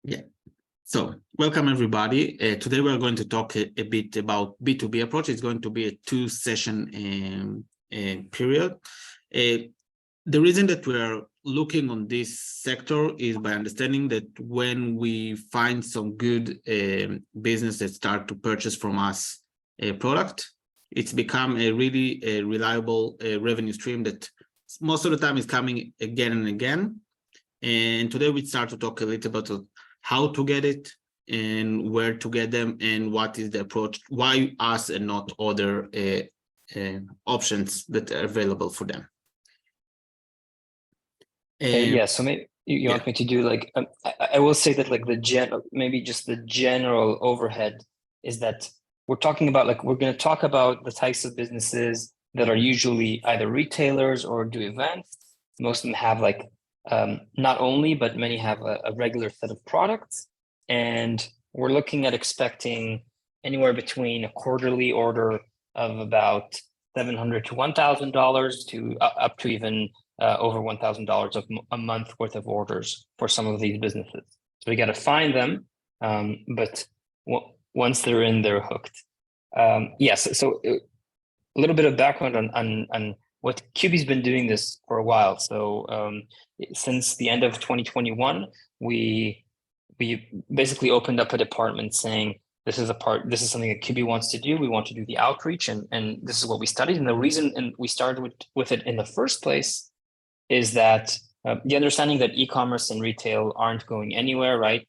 Yeah. So welcome everybody. Today we're going to talk a bit about B2B approach. It's going to be a two-session period. The reason that we are looking on this sector is by understanding that when we find some good business that start to purchase from us a product, it's become a really reliable revenue stream that most of the time is coming again and again. And today we start to talk a little bit about how to get it and where to get them and what is the approach, why us and not other options that are available for them. Yeah, so maybe you want me to do like I will say that like maybe just the general overhead is that we're talking about we're going to talk about the types of businesses that are usually either retailers or do events. Most of them have not only, but many have a regular set of products, and we're looking at expecting anywhere between a quarterly order of about $700 to $1,000 to up to even over $1,000 of a month worth of orders for some of these businesses. So we got to find them, but once they're in, they're hooked. Yes. So a little bit of background on what Cubee's been doing this for a while. So since the end of 2021, we basically opened up a department saying, this is something that Cubee wants to do. We want to do the outreach, and this is what we studied. And the reason we started with it in the first place is that the understanding that e-commerce and retail aren't going anywhere, right?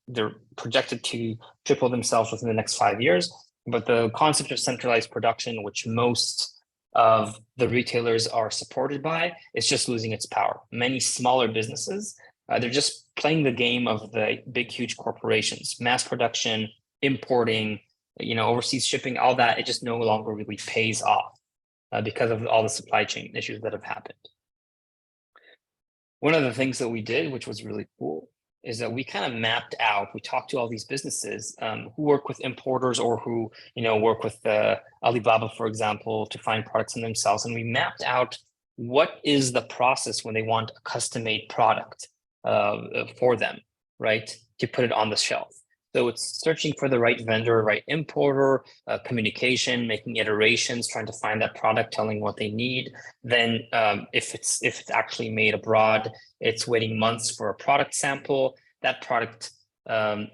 They're projected to triple themselves within the next 5 years. But the concept of centralized production, which most of the retailers are supported by, is just losing its power. Many smaller businesses, they're just playing the game of the big, huge corporations, mass production, importing, overseas shipping, all that. It just no longer really pays off because of all the supply chain issues that have happened. One of the things that we did, which was really cool, is that we kind of mapped out, we talked to all these businesses who work with importers or who, work with Alibaba, for example, to find products in themselves. And we mapped out what is the process when they want a custom-made product for them, right, to put it on the shelf. So it's searching for the right vendor, right importer, communication, making iterations, trying to find that product, telling what they need. Then if it's actually made abroad, it's waiting months for a product sample. That product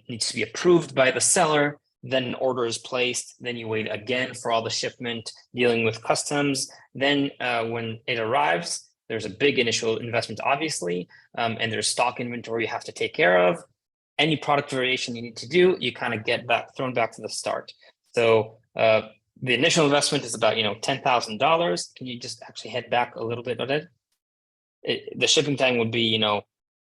needs to be approved by the seller. Then an order is placed. Then you wait again for all the shipment, dealing with customs. Then when it arrives, there's a big initial investment, obviously, and there's stock inventory you have to take care of. Any product variation you need to do, you kind of get thrown back to the start. So the initial investment is about $10,000. Can you just actually head back a little bit on it? The shipping time would be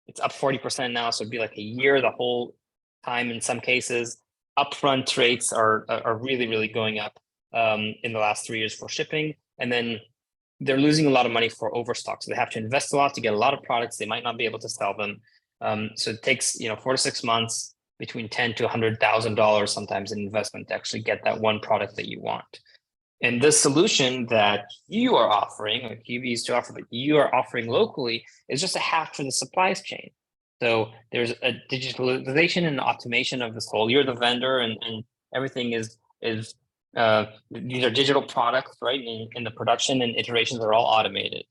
it's up 40% now, so it'd be like a year the whole time in some cases. Upfront rates are really, really going up in the last 3 years for shipping, and then they're losing a lot of money for overstock. So they have to invest a lot to get a lot of products. They might not be able to sell them. So it takes 4 to 6 months, between $10,000 to $100,000 sometimes in investment to actually get that one product that you want. And this solution that you are offering, or Cubee used to offer, but you are offering locally, is just a hack for the supply chain. So there's a digitalization and automation of this whole. You're the vendor, and everything is these are digital products, right? And the production and iterations are all automated.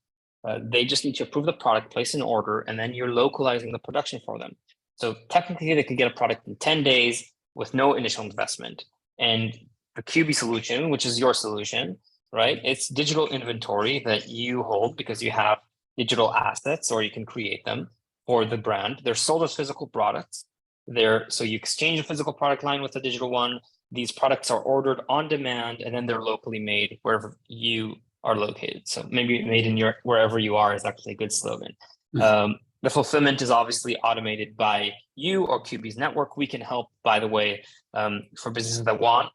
They just need to approve the product, place an order, and then you're localizing the production for them. So technically, they could get a product in 10 days with no initial investment. And the Cubee solution, which is your solution, right? It's digital inventory that you hold because you have digital assets, or you can create them for the brand. They're sold as physical products. So you exchange a physical product line with a digital one. These products are ordered on demand, and then they're locally made wherever you are located. So maybe made in wherever you are is actually a good slogan. The fulfillment is obviously automated by you or Cubee's network. We can help, by the way, for businesses that want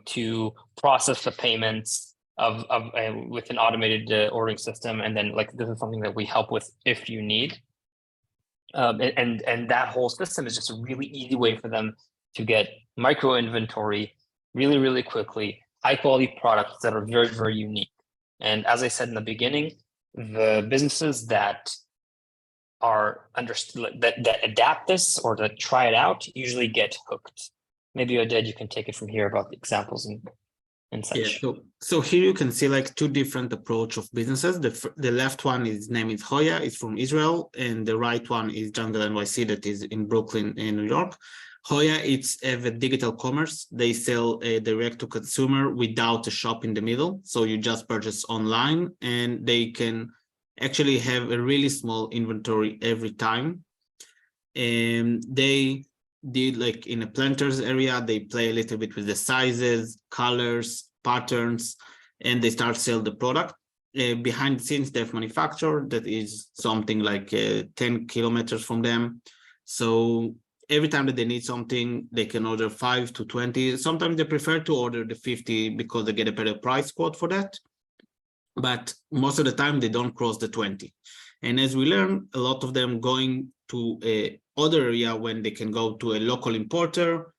to process the payments with an automated ordering system. And then this is something that we help with if you need. And that whole system is just a really easy way for them to get micro inventory really, really quickly, high quality products that are very, very unique. And as I said in the beginning, the businesses that are understood that adapt this or that try it out usually get hooked. Maybe Oded, you can take it from here about the examples and such. Yeah, so here you can see like two different approach of businesses. The left one is name is Hoya, it's from Israel, and the right one is Jungle NYC that is in Brooklyn in New York. Hoya, it's a digital commerce. They sell direct to consumer without a shop in the middle. So you just purchase online, and they can actually have a really small inventory every time. And they did like in a planters area, they play a little bit with the sizes, colors, patterns, and they start sell the product. Behind the scenes, they have manufacturer that is something like 10 kilometers from them. So every time that they need something, they can order 5 to 20. Sometimes they prefer to order the 50 because they get a better price quote for that. But most of the time they don't cross the 20. And as we learn, a lot of them going to a other area when they can go to a local importer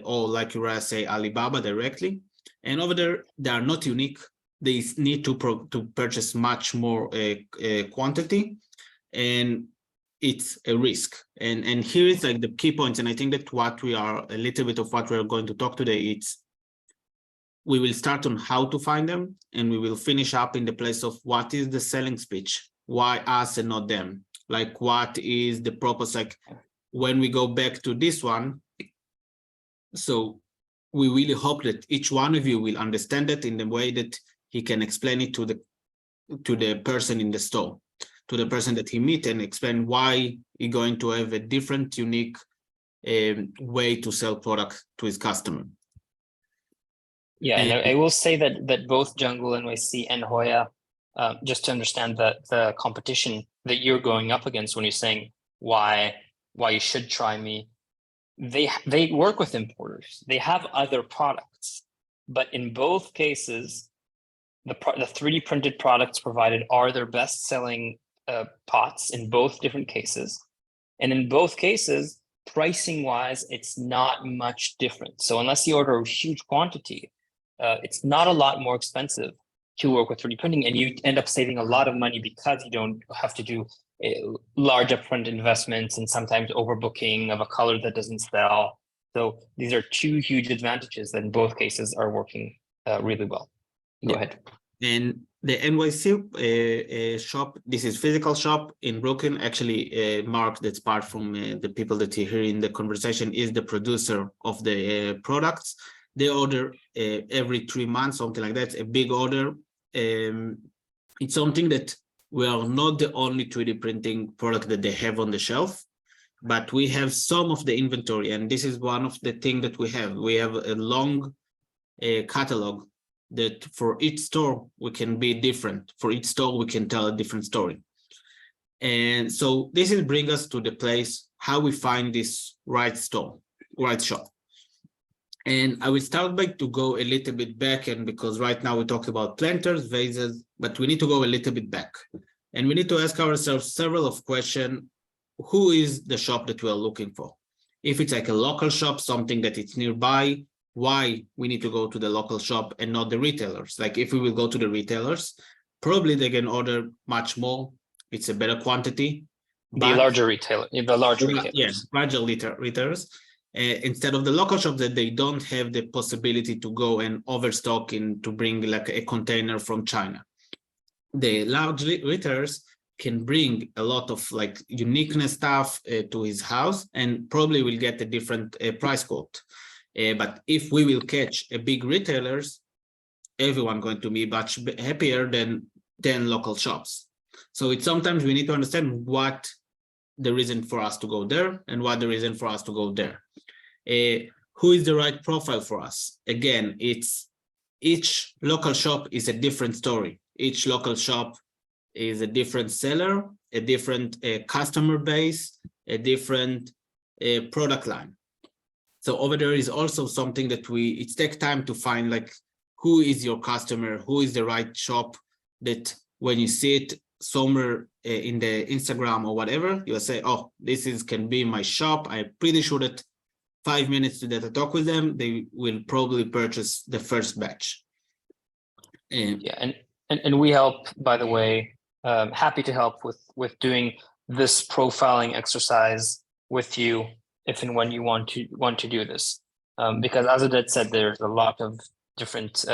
or like you say Alibaba directly. And over there, they are not unique. They need to purchase much more quantity, and it's a risk. And here is like the key points. And I think that what we are a little bit of what we're going to talk today, it's we will start on how to find them, and we will finish up in the place of what is the selling speech, why us and not them, like what is the purpose, like when we go back to this one. So we really hope that each one of you will understand it in the way that he can explain it to the person in the store, to the person that he meet, and explain why he's going to have a different, unique way to sell product to his customer. Yeah, and I will say that both Jungle NYC and Hoya, just to understand the competition that you're going up against when you're saying why you should try me, they work with importers. They have other products, but in both cases, the 3D printed products provided are their best selling pots in both different cases, and in both cases, pricing wise, it's not much different. So unless you order a huge quantity, it's not a lot more expensive to work with 3D printing, and you end up saving a lot of money because you don't have to do large upfront investments and sometimes overbooking of a color that doesn't sell. So these are two huge advantages that in both cases are working really well. Go ahead. And the NYC shop, this is physical shop in Brooklyn. Actually, Mark, that's part from the people that you hear in the conversation, is the producer of the products. They order every 3 months, something like that, a big order. It's something that we are not the only 3D printing product that they have on the shelf, but we have some of the inventory. And this is one of the things that we have. We have a long catalog that for each store, we can be different. For each store, we can tell a different story. And so this will bring us to the place how we find this right store, right shop. And I will start by to go a little bit back, and because right now we talk about planters, vases, but we need to go a little bit back. And we need to ask ourselves several of questions. Who is the shop that we are looking for? If it's like a local shop, something that it's nearby, why we need to go to the local shop and not the retailers? Like if we will go to the retailers, probably they can order much more. It's a better quantity. The larger retailers. Yeah, larger retailers. Instead of the local shops that they don't have the possibility to go and overstock in to bring like a container from China. The large retailers can bring a lot of like uniqueness stuff to his house, and probably will get a different price quote. But if we will catch a big retailers, everyone going to be much happier than 10 local shops. So it's sometimes we need to understand what the reason for us to go there and what the reason for us to go there. Who is the right profile for us? Again, it's each local shop is a different story. Each local shop is a different seller, a different customer base, a different product line. So over there is also something that it takes time to find, like who is your customer, who is the right shop that when you see it somewhere in the Instagram or whatever, you'll say, oh, can be my shop. I'm pretty sure that 5 minutes to that I talk with them, they will probably purchase the first batch. Yeah, and we help, by the way, happy to help with doing this profiling exercise with you if and when you want to do this. Because as Oded said, there's a lot of different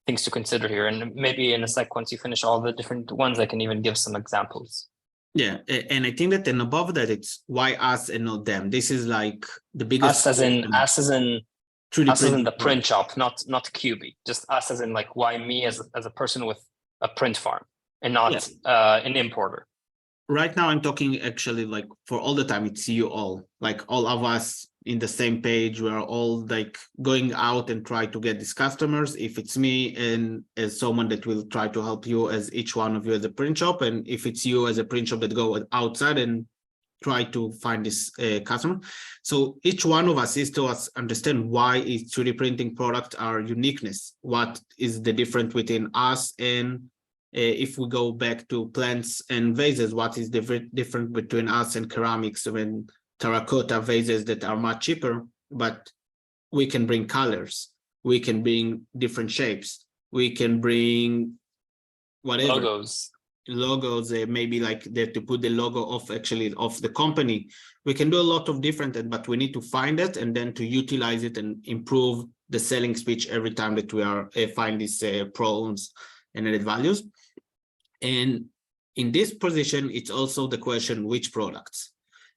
things to consider here. And maybe in a sec, once you finish all the different ones, I can even give some examples. Yeah, and I think that then above that, it's why us and not them. This is like the biggest. Us as in the print shop, not Cubee. Just us as in like why me as a person with a print farm and not an importer. Right now, I'm talking actually like for all the time, it's you all, like all of us in the same page. We're all like going out and try to get these customers. If it's me and as someone that will try to help you as each one of you as a print shop, and if it's you as a print shop that go outside and try to find this customer. So each one of us is to understand why is 3D printing products are uniqueness. What is the difference between us and if we go back to plants and vases, what is the difference between us and ceramics and terracotta vases that are much cheaper, but we can bring colors, we can bring different shapes, we can bring whatever. Logos, maybe like to put the logo of the company. We can do a lot of different, but we need to find it and then to utilize it and improve the selling speech every time that we are find these problems and added values. And in this position, it's also the question, which products?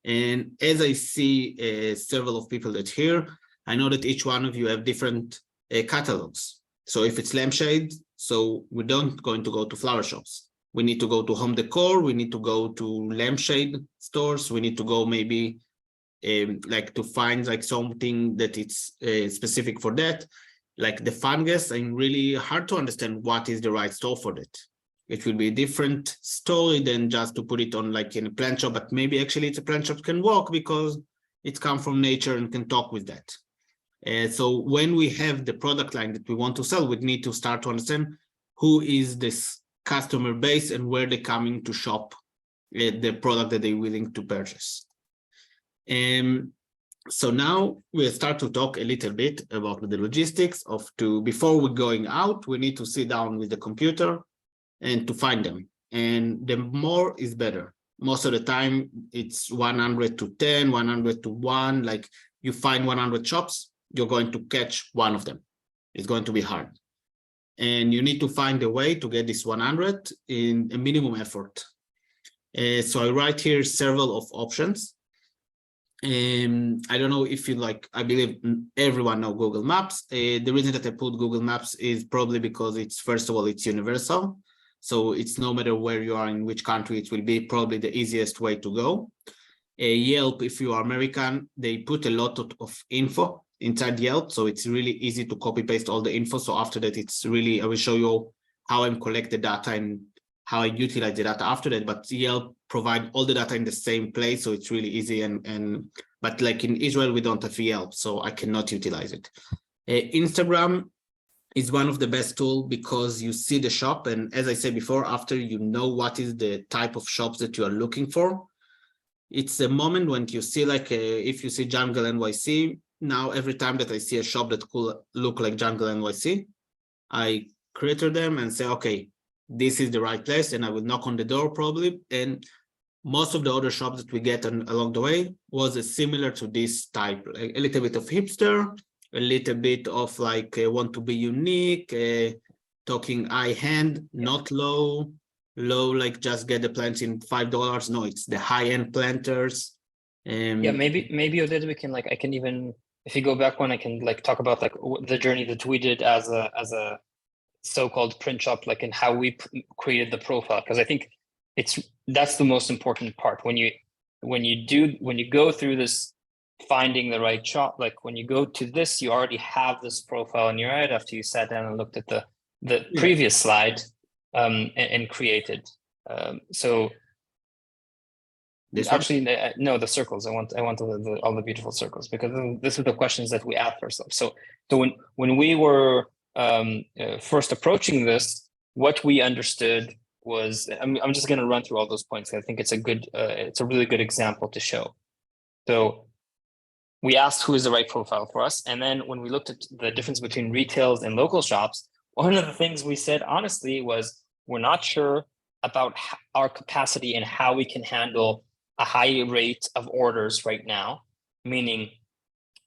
And as I see several of people that here, I know that each one of you have different catalogs. So if it's lampshade, so we don't going to go to flower shops. We need to go to home decor. We need to go to lampshade stores. We need to go maybe like to find like something that it's specific for that. Like the fungus, I'm really hard to understand what is the right store for that. It will be a different story than just to put it on like in a plant shop, but maybe actually it's a plant shop can work because it's come from nature and can talk with that. So when we have the product line that we want to sell, we need to start to understand who is this customer base and where they're coming to shop the product that they're willing to purchase. So now we'll start to talk a little bit about the logistics of before we're going out, we need to sit down with the computer and to find them. And the more is better. Most of the time it's 100 to 10, 100 to 1, like you find 100 shops, you're going to catch one of them. It's going to be hard. And you need to find a way to get this 100 in a minimum effort. So I write here several of options. I don't know if you like, I believe everyone knows Google Maps. The reason that I put Google Maps is probably because it's, first of all, it's universal. So it's no matter where you are, in which country, it will be probably the easiest way to go. Yelp, if you are American, they put a lot of info inside Yelp. So it's really easy to copy paste all the info. So after that, it's really, I will show you how I collect the data and how I utilize the data after that. But Yelp provide all the data in the same place. So it's really easy. But like in Israel, we don't have Yelp, so I cannot utilize it. Instagram is one of the best tools because you see the shop. And as I said before, after you know what is the type of shops that you are looking for, it's a moment when you see like, if you see Jungle NYC, now every time that I see a shop that could look like Jungle NYC, I create them and say, okay, this is the right place. And I will knock on the door probably. And most of the other shops that we get along the way was similar to this type, like a little bit of hipster, a little bit of like want to be unique, talking high hand, not low, like just get the plants in $5. No, it's the high end planters. Yeah, maybe Oded, we can like, I can even, if you go back one, I can like talk about like the journey that we did as a so-called print shop, like and how we created the profile, because I think that's the most important part. When you go through this finding the right shop, like when you go to this, you already have this profile in your head after you sat down and looked at the previous slide and created. So this actually, no, the circles. I want all the beautiful circles, because this is the questions that we ask ourselves. So when we were first approaching this, what we understood was, I'm just going to run through all those points. I think it's a really good example to show. So we asked who is the right profile for us. And then when we looked at the difference between retails and local shops, one of the things we said, honestly, was we're not sure about our capacity and how we can handle a high rate of orders right now, meaning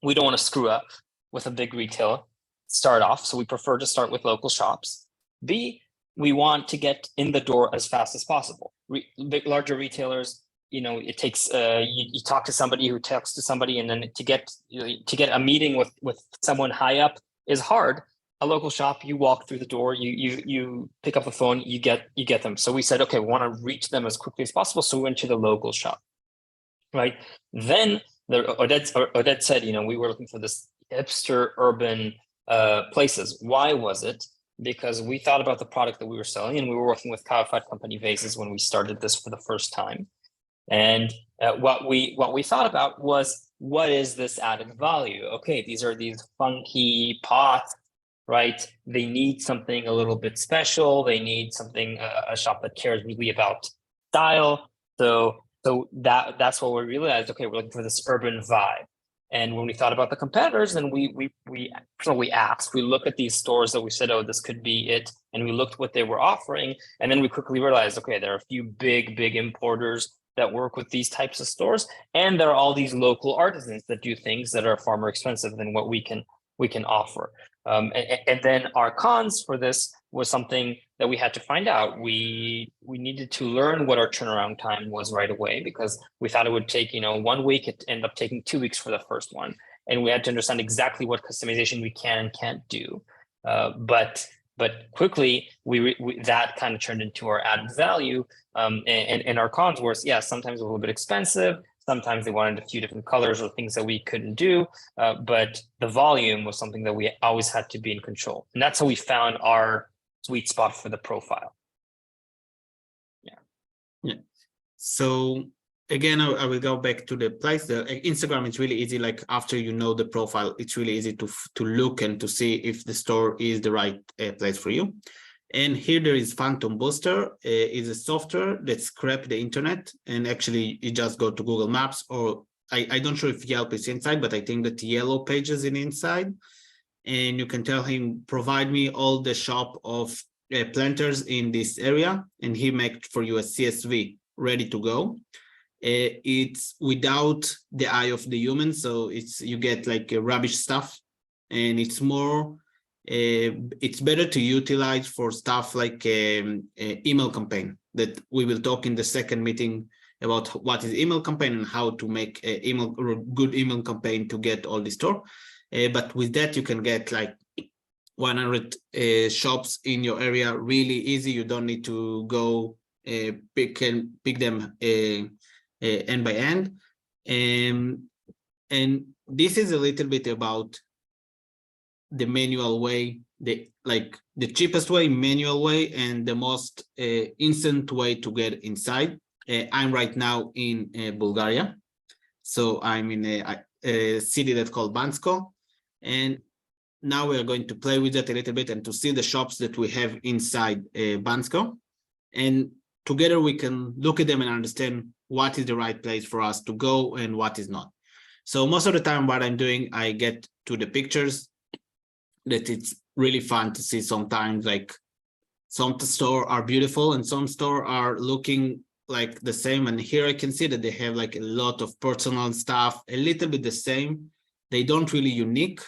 we don't want to screw up with a big retailer start off. So we prefer to start with local shops. B, we want to get in the door as fast as possible. Larger retailers, it takes you talk to somebody who talks to somebody, and then to get a meeting with someone high up is hard. A local shop, you walk through the door, you pick up the phone, you get them. So we said, okay, we want to reach them as quickly as possible. So we went to the local shop, right? Then Odette said, we were looking for this hipster urban places. Why was it? Because we thought about the product that we were selling, and we were working with cow-fed company vases when we started this for the first time. And what we thought about was, what is this added value? Okay, these are these funky pots, right? They need something a little bit special. They need something, a shop that cares really about style. So that's what we realized. Okay, we're looking for this urban vibe. And when we thought about the competitors, then we asked, we looked at these stores that we said, oh, this could be it. And we looked what they were offering. And then we quickly realized, okay, there are a few big importers that work with these types of stores. And there are all these local artisans that do things that are far more expensive than what we can offer. And then our cons for this was something that we had to find out. We needed to learn what our turnaround time was right away, because we thought it would take 1 week. It ended up taking 2 weeks for the first one, and we had to understand exactly what customization we can and can't do. But quickly that kind of turned into our added value. And our cons were, sometimes a little bit expensive. Sometimes they wanted a few different colors or things that we couldn't do, but the volume was something that we always had to be in control. And that's how we found our sweet spot for the profile. Yeah. So again, I will go back to the place. The Instagram is really easy. Like after you know the profile, it's really easy to look and to see if the store is the right place for you. And here there is Phantom Booster. Is a software that scraps the internet, and actually you just go to Google Maps, or I don't sure if Yelp is inside, but I think that Yellow Pages is inside, and you can tell him, provide me all the shop of planters in this area, and he makes for you a CSV ready to go. It's without the eye of the human, so you get like rubbish stuff, and it's more. It's better to utilize for stuff like email campaign, that we will talk in the second meeting about what is email campaign and how to make a good email campaign to get all the store. But with that, you can get like 100 shops in your area really easy. You don't need to go pick them end by end. And this is a little bit about the manual way, the cheapest way, manual way, and the most instant way to get inside. I'm right now in Bulgaria, so I'm in a city that's called Bansko, and now we are going to play with that a little bit and to see the shops that we have inside Bansko, and together we can look at them and understand what is the right place for us to go and what is not. So most of the time what I'm doing, I get to the pictures that it's really fun to see sometimes. Like some stores are beautiful and some stores are looking like the same. And here I can see that they have like a lot of personal stuff, a little bit the same. They don't really unique,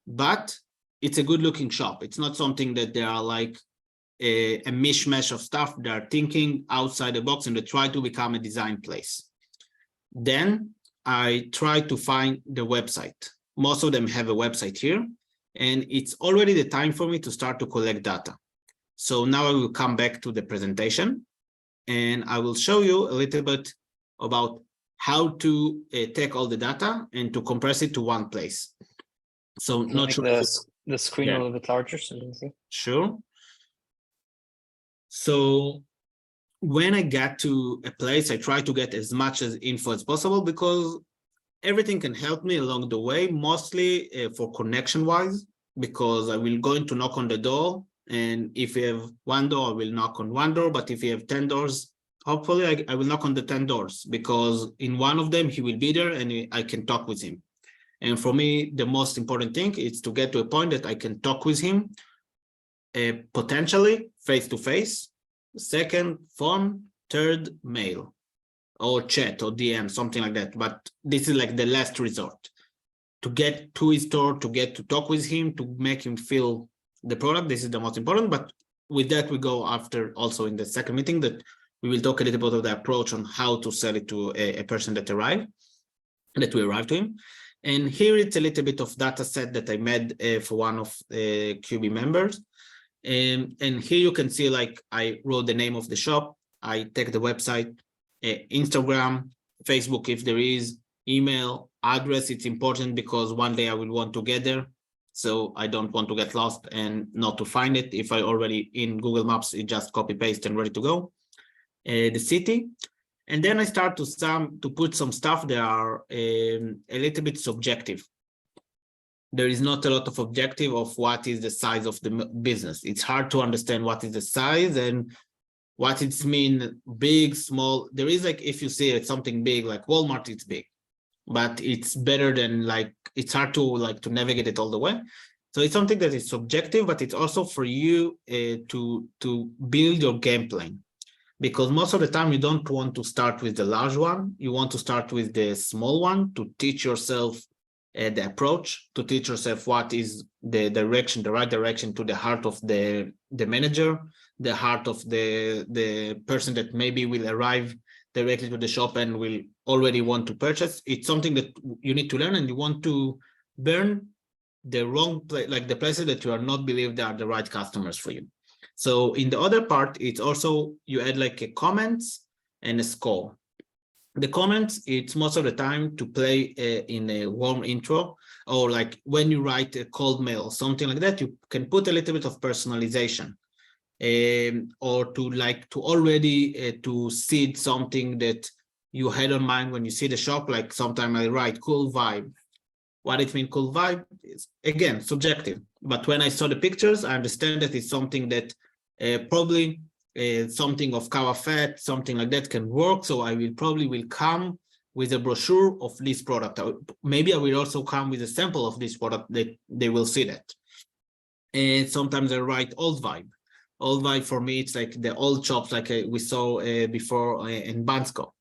but it's a good looking shop. It's not something that they are like a mishmash of stuff. They are thinking outside the box and they try to become a design place. Then I try to find the website. Most of them have a website here, and it's already the time for me to start to collect data. So now I will come back to the presentation and I will show you a little bit about how to take all the data and to compress it to one place. So not sure the screen a little bit larger so you can see. Sure. So when I get to a place, I try to get as much info as possible, because everything can help me along the way, mostly for connection wise, because I will going to knock on the door, and if you have one door, I will knock on one door, but if you have 10 doors, hopefully I will knock on the 10 doors, because in one of them he will be there and I can talk with him. And for me, the most important thing is to get to a point that I can talk with him potentially face to face, second phone, third mail or chat or DM, something like that. But this is like the last resort to get to his store, to get to talk with him, to make him feel the product. This is the most important. But with that, we go after also in the second meeting that we will talk a little bit of the approach on how to sell it to a person that we arrive to him. And here it's a little bit of data set that I made for one of Cubee members. And here you can see, like, I wrote the name of the shop, I take the website, Instagram, Facebook if there is, email, address. It's important because one day I will want to get there. So I don't want to get lost and not to find it. If I already in Google Maps, it just copy paste and ready to go. The city. And then I start to put some stuff that are a little bit subjective. There is not a lot of objective of what is the size of the business. It's hard to understand what is the size and what it's mean, big, small. There is, like, if you see it, something big, like Walmart, it's big, but it's better than, like, it's hard to to navigate it all the way. So it's something that is subjective, but it's also for you to build your game plan. Because most of the time you don't want to start with the large one. You want to start with the small one to teach yourself the approach, to teach yourself what is the direction, the right direction to the heart of the manager, the heart of the person that maybe will arrive directly to the shop and will already want to purchase. It's something that you need to learn, and you want to burn the wrong place, like the places that you are not believe they are the right customers for you. So in the other part, it's also, you add like a comments and a score. The comments, it's most of the time to play in a warm intro, or like when you write a cold mail, something like that, you can put a little bit of personalization, or to already to seed something that you had on mind when you see the shop. Like sometimes I write cool vibe. What it means cool vibe is, again, subjective. But when I saw the pictures, I understand that it's something that probably something of cow fat, something like that can work. So I will probably come with a brochure of this product. Maybe I will also come with a sample of this product that they will see that. And sometimes I write old vibe. Old vibe for me, it's like the old shops, like we saw before in Bansko.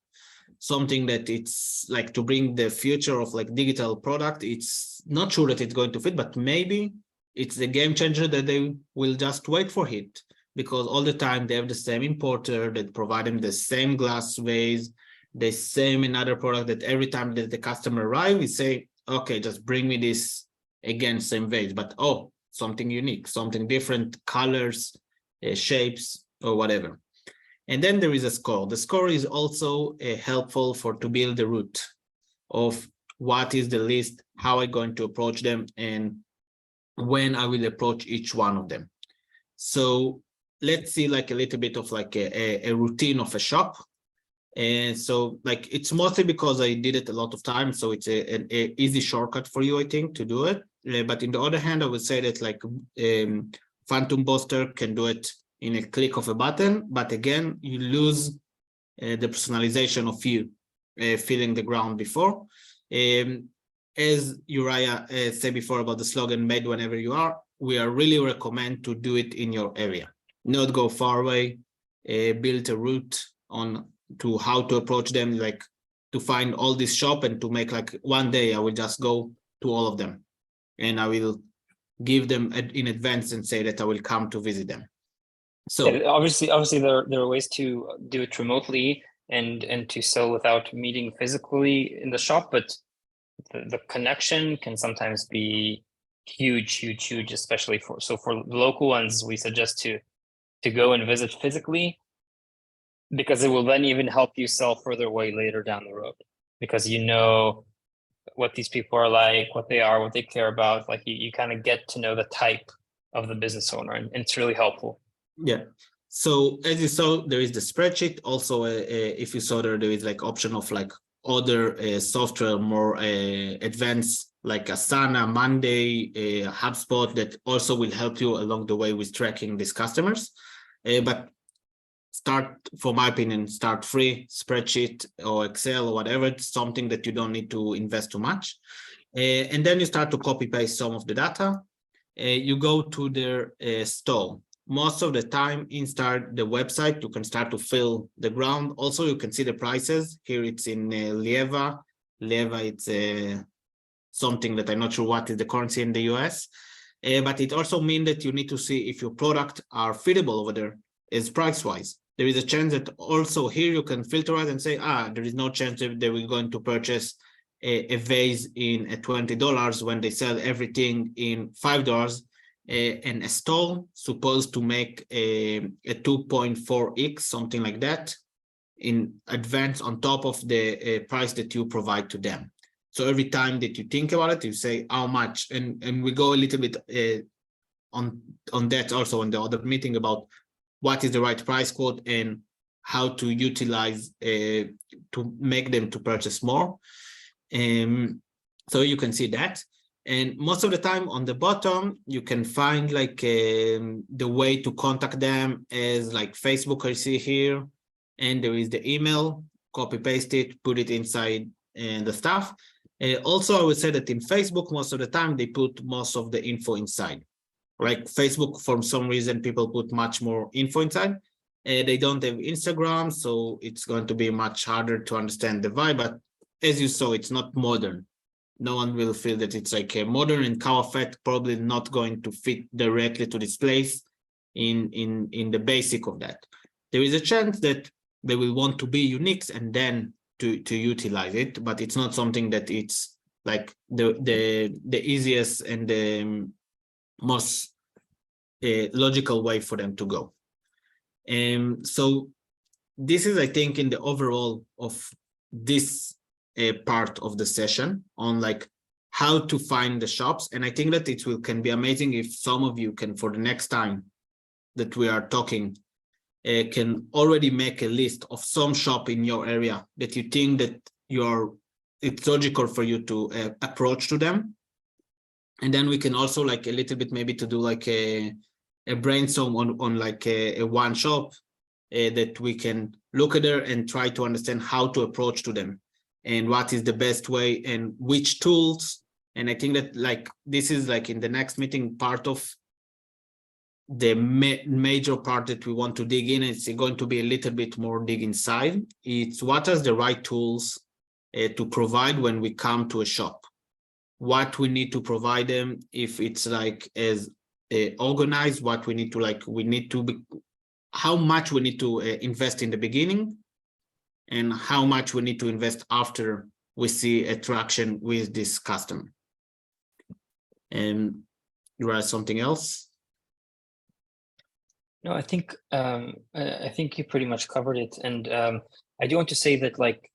Something that it's like to bring the future of like digital product. It's not sure that it's going to fit, but maybe it's the game changer that they will just wait for it, because all the time they have the same importer that provide them the same glass vase, the same another product that every time that the customer arrives, we say, okay, just bring me this again, same vase, but oh, something unique, something different, colors, shapes, or whatever. And then there is a score. The score is also helpful to build the route of what is the list, how I'm going to approach them, and when I will approach each one of them. So let's see like a little bit of like a routine of a shop. And so like it's mostly because I did it a lot of times, so it's an easy shortcut for you, I think, to do it. But in the other hand, I would say that like Phantom Poster can do it in a click of a button, but again, you lose the personalization of you feeling the ground before. As Uriah said before about the slogan, made whenever you are, we are really recommend to do it in your area, not go far away, build a route on to how to approach them, like to find all this shop and to make like one day I will just go to all of them and I will give them in advance and say that I will come to visit them. So yeah, obviously there are ways to do it remotely and to sell without meeting physically in the shop, but the connection can sometimes be huge, especially for local ones. We suggest to go and visit physically, because it will then even help you sell further away later down the road, because you know what these people are like, what they are, what they care about. Like you kind of get to know the type of the business owner, and it's really helpful. Yeah. So as you saw, there is the spreadsheet. Also, if you saw there is like option of like other software more advanced, like Asana, Monday, HubSpot, that also will help you along the way with tracking these customers. But start, for my opinion, start free, spreadsheet or Excel or whatever. It's something that you don't need to invest too much. And then you start to copy paste some of the data. You go to their store. most of the time inside the website, you can start to fill the ground. Also, you can see the prices. Here it's in Lieva. Lieva, it's something that I'm not sure what is the currency in the US. But it also means that you need to see if your product are feasible over there is price-wise. There is a chance that also here you can filter out and say, there is no chance that we're going to purchase a vase in at $20 when they sell everything in $5. And a store supposed to make a 2.4x, something like that, in advance on top of the price that you provide to them. So every time that you think about it, you say how much, and we go a little bit on that also in the other meeting about what is the right price quote and how to utilize to make them to purchase more. So you can see that. And most of the time on the bottom, you can find like the way to contact them as like Facebook, I see here, and there is the email, copy paste it, put it inside the stuff. Also, I would say that in Facebook, most of the time they put most of the info inside. Like Facebook, for some reason, people put much more info inside. They don't have Instagram, so it's going to be much harder to understand the vibe. But as you saw, it's not modern. No one will feel that it's like a modern, and Kawafet probably not going to fit directly to this place in the basic of that. There is a chance that they will want to be unique and then to utilize it, but it's not something that it's like the easiest and the most logical way for them to go. So this is, I think, in the overall of this part of the session on like how to find the shops. And I think that can be amazing if some of you can, for the next time that we are talking, can already make a list of some shop in your area that you think that it's logical for you to approach to them. And then we can also like a little bit maybe to do like a brainstorm on like a one shop that we can look at there and try to understand how to approach to them and what is the best way and which tools. And I think that like this is like in the next meeting part of the major part that we want to dig in. It's going to be a little bit more dig inside. It's what are the right tools to provide when we come to a shop, what we need to provide them, if it's like as organized, what we need to like, how much we need to invest in the beginning and how much we need to invest after we see a traction with this customer. And you have something else? No, I think you pretty much covered it. And I do want to say that like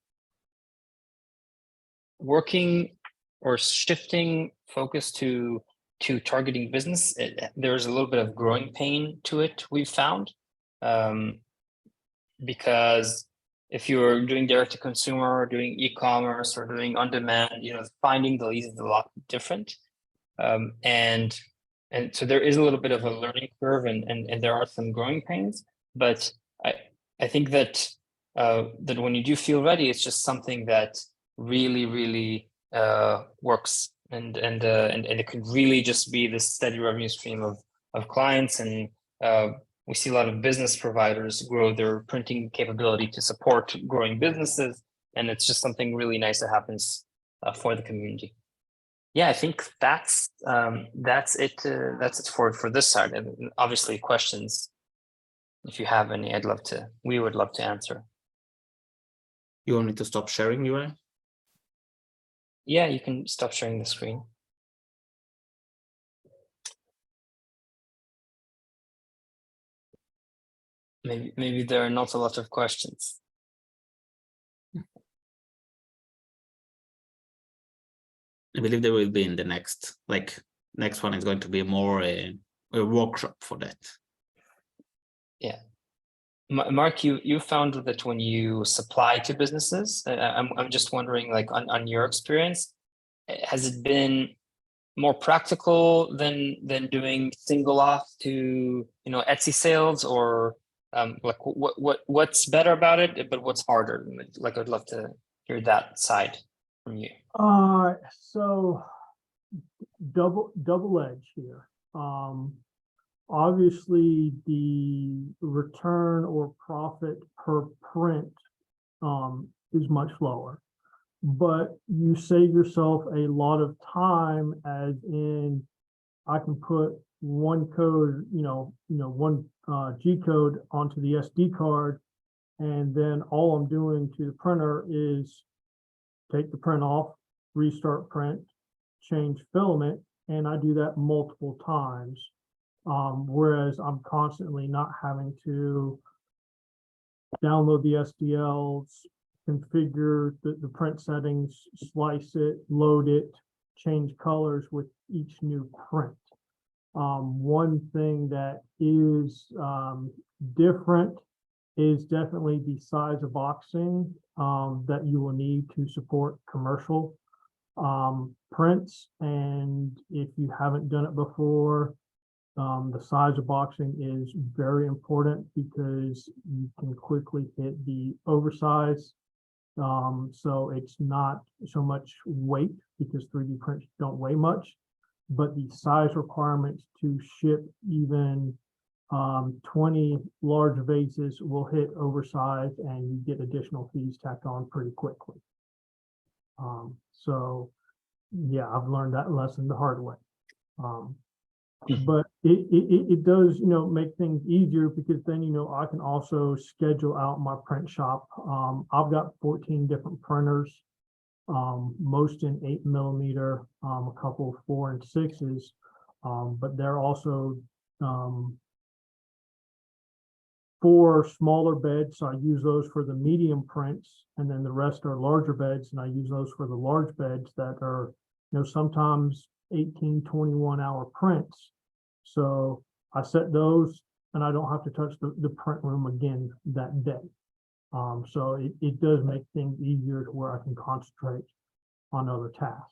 working or shifting focus to targeting business, there's a little bit of growing pain to it, we've found. Because if you're doing direct to consumer or doing e-commerce or doing on demand, finding the leads is a lot different. And so there is a little bit of a learning curve and there are some growing pains, but I think that that when you do feel ready, it's just something that really works and it could really just be this steady revenue stream of clients. And we see a lot of business providers grow their printing capability to support growing businesses, and it's just something really nice that happens for the community. Yeah, I think that's it. That's it for this side. And obviously, questions, if you have any, we would love to answer. You want me to stop sharing, Uri? Yeah, you can stop sharing the screen. Maybe there are not a lot of questions. I believe there will be in the next one is going to be more a workshop for that. Yeah. Mark, you found that when you supply to businesses, I'm just wondering, like on your experience, has it been more practical than doing single off to Etsy sales, or like what's better about it, but what's harder? Like I'd love to hear that side from you. So double edge here. Obviously, the return or profit per print is much lower, but you save yourself a lot of time, as in I can put one code, one G code onto the SD card, and then all I'm doing to the printer is take the print off, restart print, change filament, and I do that multiple times. Whereas I'm constantly not having to download the SDLs, configure the print settings, slice it, load it, change colors with each new print. One thing that is different is definitely the size of boxing that you will need to support commercial prints. And if you haven't done it before, the size of boxing is very important because you can quickly hit the oversize. So it's not so much weight, because 3D prints don't weigh much, but the size requirements to ship even 20 large vases will hit oversize, and you get additional fees tacked on pretty quickly. So yeah, I've learned that lesson the hard way. But it does, make things easier, because then, I can also schedule out my print shop. I've got 14 different printers, most in 8mm, a couple 4 and 6s, but they're also 4 smaller beds. So I use those for the medium prints, and then the rest are larger beds, and I use those for the large beds that are, sometimes 18, 21-hour prints. So I set those, and I don't have to touch the print room again that day. So it does make things easier to where I can concentrate on other tasks.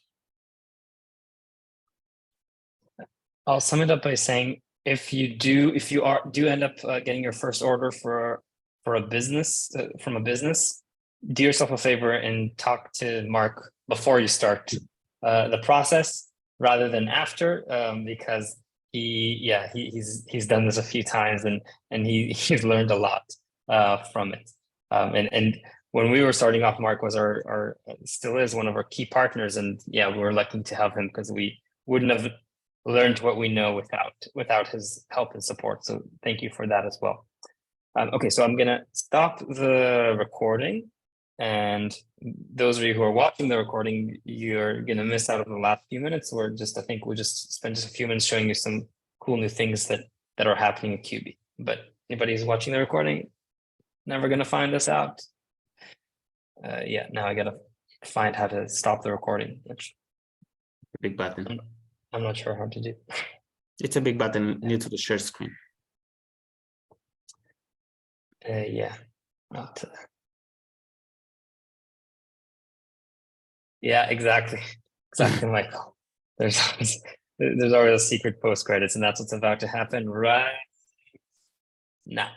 I'll sum it up by saying, if you do end up getting your first order for a business, from a business, do yourself a favor and talk to Mark before you start the process rather than after, because he's done this a few times, and he's learned a lot from it. And when we were starting off, Mark was our still is one of our key partners, and yeah, we were lucky to have him, because we wouldn't have learned what we know without his help and support. So thank you for that as well. Okay, so I'm gonna stop the recording, and those of you who are watching the recording, you're gonna miss out on the last few minutes. I think we'll just spend just a few minutes showing you some cool new things that are happening at Cubee. But anybody who's watching the recording, never gonna find us out. Yeah, now I gotta find how to stop the recording, which big button. I'm not sure how to do. It's a big button near to the share screen. Yeah, not. Yeah, exactly, Michael. There's always a secret post credits, and that's what's about to happen right now.